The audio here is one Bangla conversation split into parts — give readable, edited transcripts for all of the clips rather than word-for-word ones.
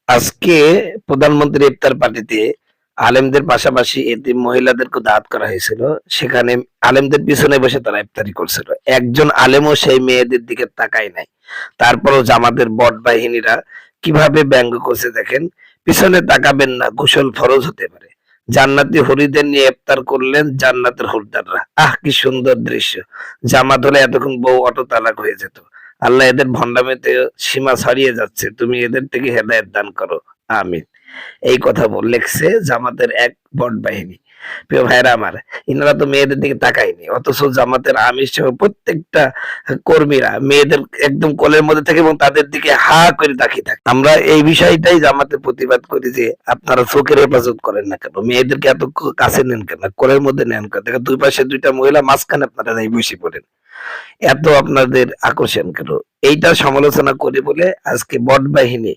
আজকে প্রধানমন্ত্রী ইফতার পার্টিতে আলেমদের পাশাপাশি এতিম মহিলাদেরকে দাওয়াত করা হয়েছিল। সেখানে আলেমদের পিছনে বসে তারা ইফতারি করছিল। একজন আলেমও সেই মেয়েদের দিকে তাকায় নাই। তারপরও জামাতের বট বাহিনীরা কিভাবে ব্যঙ্গ করছে দেখেন। পিছনে তাকাবেন না, গোসল ফরজ হতে পারে। জান্নাতি হুরিদের নিয়ে ইফতার করলেন জান্নাতের হুরদাররা। আহ, কি সুন্দর দৃশ্য! জামাত হলে এতক্ষণ বউ অটো তালাক হয়ে যেত। আল্লাহ এদের ভণ্ডামিতে সীমা ছাড়িয়ে যাচ্ছে, তুমি এদের থেকে হেদায়েত দান করো, আমিন। এই কথা লিখছে জামাতের এক বট বাহিনী। প্রিয় ভাইরা আমার, ইনারা তো মেয়েদের দিকে তাকায়নি, অথচ জামাতের আমির সহ প্রত্যেকটা কর্মীরা মেয়েদের একদম কোলের মধ্যে থাকে এবং তাদের দিকে হা করে তাকিয়ে থাকে। আমরা এই বিষয়টাই জামাতের প্রতিবাদ করি যে আপনারা চোখের হেফাজত করেন না কেন, মেয়েদেরকে এত কাছে নেন কেন, কোলের মধ্যে নেন কেন? দেখেন দুই পাশে দুইটা মহিলা, মাঝখানে আপনারা যাই বসে পড়েন, এত আপনাদের আকর্ষণ কেন? এইটা সমালোচনা করে বলে আজকে বট বাহিনী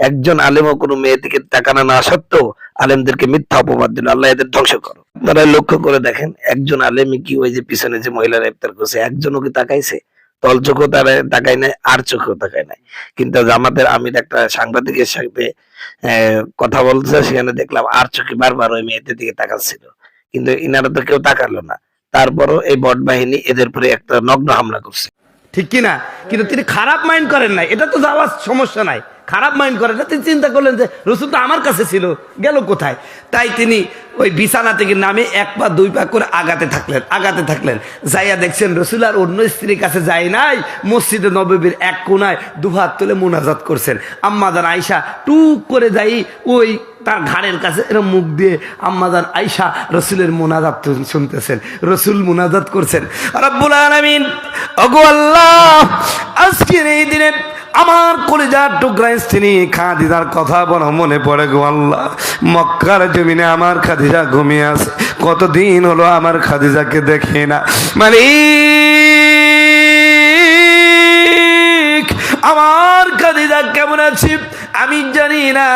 একজন আলেমও কোনো মেয়ে দিকে তাকানো না সত্ত্বেও আলেমদেরকে মিথ্যা অপবাদ দিল। আল্লাহ এদের ধ্বংস করো। আপনারা লক্ষ্য করে দেখেন, একজন আলেমই কি ওই যে পিছনে যে মহিলারা ইফতার করছে একজনও কি তাকাইছে? তল চোখও তারা তাকায় নাই, আর চোখেও তাকায় নাই। কিন্তু জামাতের আমির একটা সাংবাদিকের সাথে কথা বলছে, সেখানে দেখলাম আর চোখে বারবার ওই মেয়েদের দিকে তাকাচ্ছিল, কিন্তু ইনারা তো কেউ তাকালো না। তারপরও এই বট বাহিনী এদের উপরে একটা নগ্ন হামলা করছে। ঠিক কিনা? কিন্তু তিনি খারাপ মাইন্ড করেন নাই, এটা তো যাওয়ার সমস্যা নাই। খারাপ মাইন্ড করেন না, তিনি চিন্তা করলেন যে রসুল তো আমার কাছে ছিল, গেল কোথায়? তাই তিনি ওই বিছানা থেকে নামে এক পা দুই পা করে আগাতে থাকলেন। যাইয়া দেখছেন রসুল আর অন্য স্ত্রীর কাছে যায় নাই, মসজিদে নববীর এক কোনায় দুহাত তুলে মোনাজাত করছেন। আম্মাজান আয়েশা টুক করে যাই ওই তার ঘাড়ের কাছে এরকম মুখ দিয়ে আম্মাজান আয়েশা রসুলের মোনাজাত শুনতেছেন, রসুল মোনাজাত করছেন, রব্বুল আলামিন ওগো আল্লাহ, আজকের এই দিনে আমার কলিজার টুকরা স্ত্রী খাদিজার কথা বড় মনে পড়ে গো আল্লাহ। মক্কার জমিনে আমার খাদিজা ঘুমিয়ে আছে, কতদিন হলো আমার খাদিজাকে দেখি না। মালিক, আমার খাদিজা কেমন আছে আমি জানি না।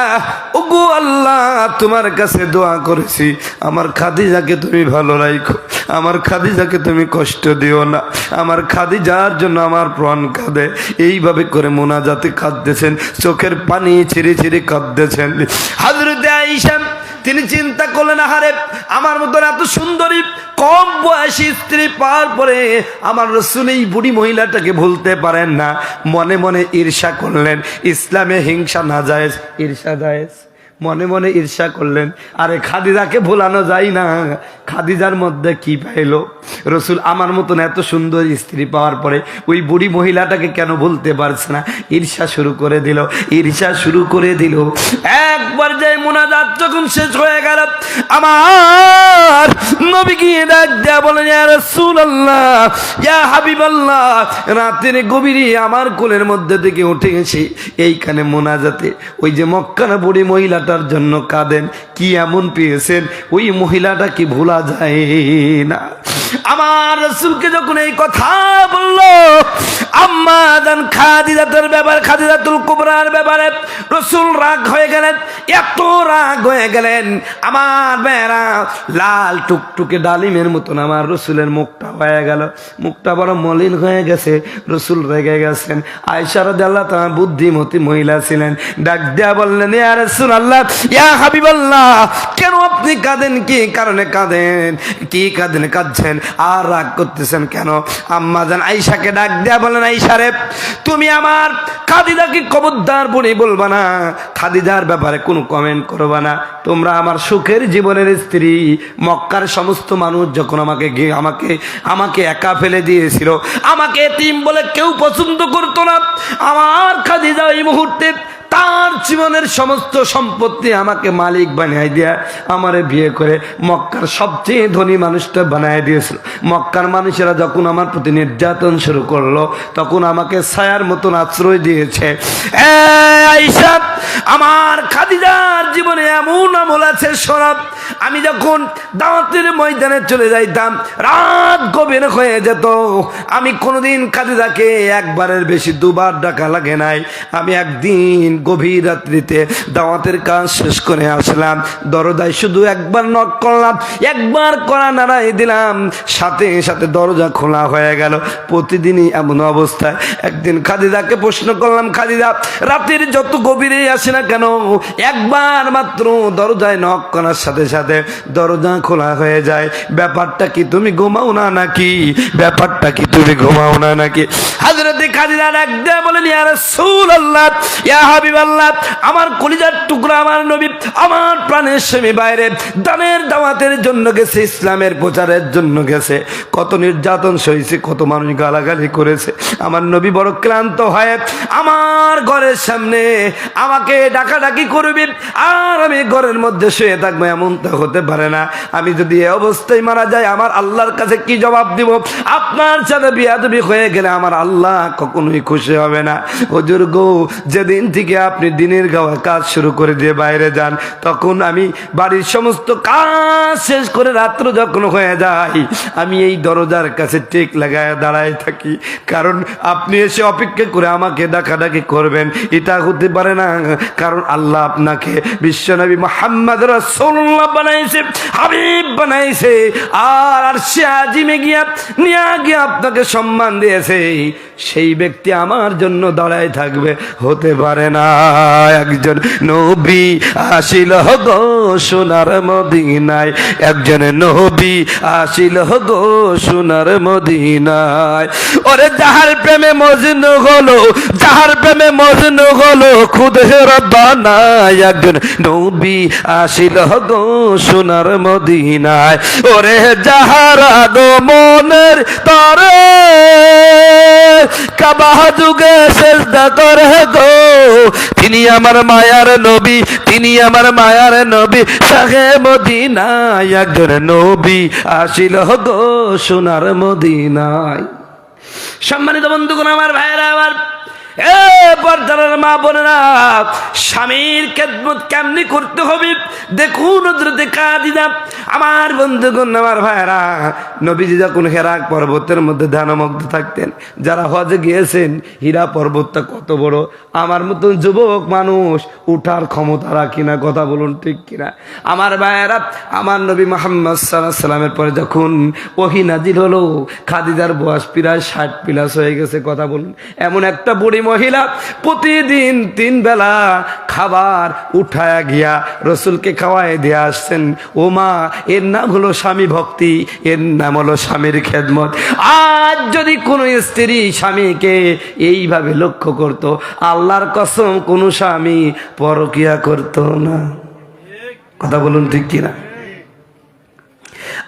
ওগো আল্লাহ, তোমার কাছে দোয়া করেছি আমার খাদিজাকে তুমি ভালো রাখো, আমার খাদিজাকে তুমি কষ্ট দিও না, আমার খাদিজার জন্য আমার প্রাণ কাঁদে। এইভাবে করে মোনাজাতে কাঁদতেছেন, চোখের পানি ছিঁড়ে ছিঁড়ে কাঁদতেছেন। হযরতে আয়েশা তিনি চিন্তা করলেন, আহারে আমার মতন এত সুন্দরী কম বয়সী স্ত্রী পাওয়ার পরে আমার রাসূল এই বুড়ি মহিলাটাকে ভুলতে পারেন না। মনে মনে ঈর্ষা করলেন। ইসলামে হিংসা না জায়েজ, ঈর্ষা জায়েজ। মনে মনে ঈর্ষা করলেন, আরে খাদিজাকে ভুলানো যায় না, খাদিজার মধ্যে কি পাইলো? রসুল আমার মতন এত সুন্দর স্ত্রী পাওয়ার পরে ওই বুড়ি মহিলাটাকে কেন ভুলতে পারছে না? ঈর্ষা শুরু করে দিল। একবার যাই মুনাজাত যখন শেষ হয়ে গেল, আমার নবী গিয়ে ডাক দেয়া বলেন, ইয়া রাসূলুল্লাহ, ইয়া হাবিবাল্লাহ, রাতের গভীরে আমার কোলের মধ্যে থেকে উঠে গেছি এইখানে মোনাজাতে ওই যে মক্কার বুড়ি মহিলাটার জন্য কাঁদেন। কি এমন পেয়েছেন? ওই মহিলাটা কি ভোলা যায় না? আমার রাসূলকে যখন এই কথা বললো, আম্মা জান খাদিজাতুল ব্যাপারে, খাদিজাতুল কুবরার ব্যাপারে রাসূল রাগ হয়ে গেলেন, এত রাগ হয়ে গেলেন আমার মেয়েরা লাল টুকটুকে ডালিমের মতন আমার রাসূলের মুখটা হয়ে গেল, মুখটা বড় মলিন হয়ে গেছে। রাসূল রেগে গেছেন। আয়েশা রাদিয়াল্লাহু তাআলা বুদ্ধিমতী মহিলা ছিলেন, ডাক দেয়া বললেন, ইয়া রাসূলুল্লাহ, ইয়া হাবিবাল্লাহ, কেন আপনি কাঁদেন? কি কারণে কাঁদেন? কি কাঁদছেন আর রাগ করতেছেন কেন? আম্মা জান আয়েশাকে ডাক দেয়া বলেন, আয়েশা রে, তুমি আমার খাদিজাকে খবরদার বলে বলবা না, খাদিজার ব্যাপারে কোনো কমেন্ট করবা না। তোমরা আমার সুখের জীবনের স্ত্রী। মক্কার সমস্ত মানুষ যখন আমাকে একা ফেলে দিয়েছিল, আমাকে এতিম বলে কেউ পছন্দ করতো না, আমার খাদিজা এই মুহূর্তে তার জীবনের সমস্ত সম্পত্তি আমাকে মালিক বানিয়ে দেয়া, আমারে বিয়ে করে মক্কার সবচেয়ে ধনী মানুষটা বানিয়ে দিয়েছিল। মক্কার মানুষেরা যখন আমার প্রতি নির্যাতন শুরু করলো, তখন আমাকে ছায়ার মতন আশ্রয় দিয়েছে। আয়েশা, আমার খাদিজার জীবনে এমন আমল আছে শোনাব, আমি যখন দাওয়াতের ময়দানে চলে যাইতাম রাত গভীর হয়ে যেত, আমি কোনোদিন খাদিজাকে একবারের বেশি দুবার ডাকা লাগে নাই। আমি একদিন গভীর রাত্রিতে দাওয়াতের কাজ শেষ করে আসলাম, দরজায় শুধু একবার নক করলাম, একবার কড়া নাড়াই দিলাম, সাথে সাথে দরজা খোলা হয়ে গেল। প্রতিদিনই এমন অবস্থায় একদিন খাদিজাকে প্রশ্ন করলাম, খাদিজা রাতের যত গভীরে আসে না কেন একবার মাত্র দরজায় নক করার সাথে সাথে দরজা খোলা হয়ে যায়, ব্যাপারটা কি তুমি ঘুমাও না নাকি? ব্যাপারটা কি তুমি ঘুমাও না নাকি? হযরতে খাদিজা ডাক দিয়ে বলেন, ইয়া রাসূলুল্লাহ, ইয়া হাবিবাল্লাহ, আমার কলিজার টুকরা আমার নবী, আমার প্রাণের স্বামী বাইরে দানের দাওয়াতের জন্য গেছে, ইসলামের প্রচারের জন্য গেছে, কত নির্যাতন সইছে, কত মানুষ গালাগালি করেছে। আমার নবী বড় ক্লান্ত হয়ে আমার ঘরের সামনে আমাকে ডাকাডাকি করবে, আর আমি ঘরের মধ্যে শুয়ে থাকবো, এমন তো হতে পারে না। আমি যদি এই অবস্থায় মারা যাই আমার আল্লাহর কাছে কি জবাব দিব? আপনার সাথে বিয়াদবি হয়ে গেলে আমার আল্লাহ কখনোই খুশি হবে না। হুজুর গো, যেদিন থেকে আপনি দিনের গাওয়া কাজ শুরু করে দিয়ে বাইরে যান, তখন আমি বাড়ির সমস্ত কাজ শেষ করে রাত্র যখন হয়ে যায় আমি এই দরজার কাছে টেক লাগায় দাঁড়ায় থাকি, কারণ আপনি এসে অপেক্ষা করে আমাকে ডাকাডাকি করবেন, এটা হতে পারে না। কারণ আল্লাহ আপনাকে বিশ্বনবী মুহাম্মদ রাসূলুল্লাহ বানাইছে, হাবিব বানাইছে, আর সে আজিমে নিয়ে আপনাকে সম্মান দিয়েছে, সেই ব্যক্তি আমার জন্য দাঁড়ায় থাকবে, হতে পারে না। একজন নবী আসিল গো সোনার মদিনায়, একজন নবী আসিল গো সোনার মদিনায়, ওরে যাহার প্রেমে মজনু হলো, যাহার প্রেমে মজনু হলো খুদে রব্বানা, একজন নবী আসিল গো সোনার মদিনায়, ওরে যাহার আগমনের তরে কাবা যুগে সেজদা করে গো, তিনি আমার মায়ার নবী, তিনি আমার মায়ার নবী, শাহে মদিনা, একজন নবী আসিল গো সোনার মদিনায়। সম্মানিত বন্ধুগণ, আমার ভাইরা, আমার পর্দার মা বোনেরা, স্বামীর খেদমত কেমনি করতে হবে দেখুন হযরতে খাদিজা। আমার বন্ধুগণ, আমার ভাইরা, নবীজি যখন হেরা পর্বতের মধ্যে ধ্যানমগ্ন থাকতেন, যারা হজে গিয়েছেন, হীরা পর্বতটা কত বড়, আমার মতন যুবক মানুষ উঠার ক্ষমতা রাখি না, কথা বলুন ঠিক কিনা? আমার ভাইরা, আমার নবী মুহাম্মদ সাল্লাল্লাহু আলাইহি সাল্লামের পরে যখন ওহী নাজিল হলো, খাদিজার বয়স প্রায় 60+ হয়ে গেছে, কথা বলুন। এমন একটা বুড়ি মহিলা প্রতিদিন 3 বেলা খাবার উঠায়া গিয়া রসুলকে খাওয়াই দিয়ে আসছেন। ও মা, এর নাম হলো স্বামী ভক্তি, এর নাম হলো স্বামীর খেদমত। আজ যদি কোনো স্ত্রী স্বামীকে এইভাবে লক্ষ্য করত, আল্লাহর কসম কোনো স্বামী পরকিয়া করত না, কথা বলুন ঠিক কিনা?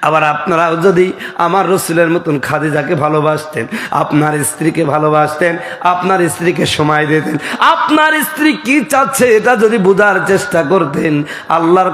আবার আপনারাও যদি আমার রসুলের মতন খাদিজাকে ভালোবাসতেন, আপনার স্ত্রীকে ভালোবাসতেন, আপনার স্ত্রীকে সময় দিতেন, আপনার স্ত্রী কি চাচ্ছে এটা যদি বোঝার চেষ্টা করতেন, আল্লাহর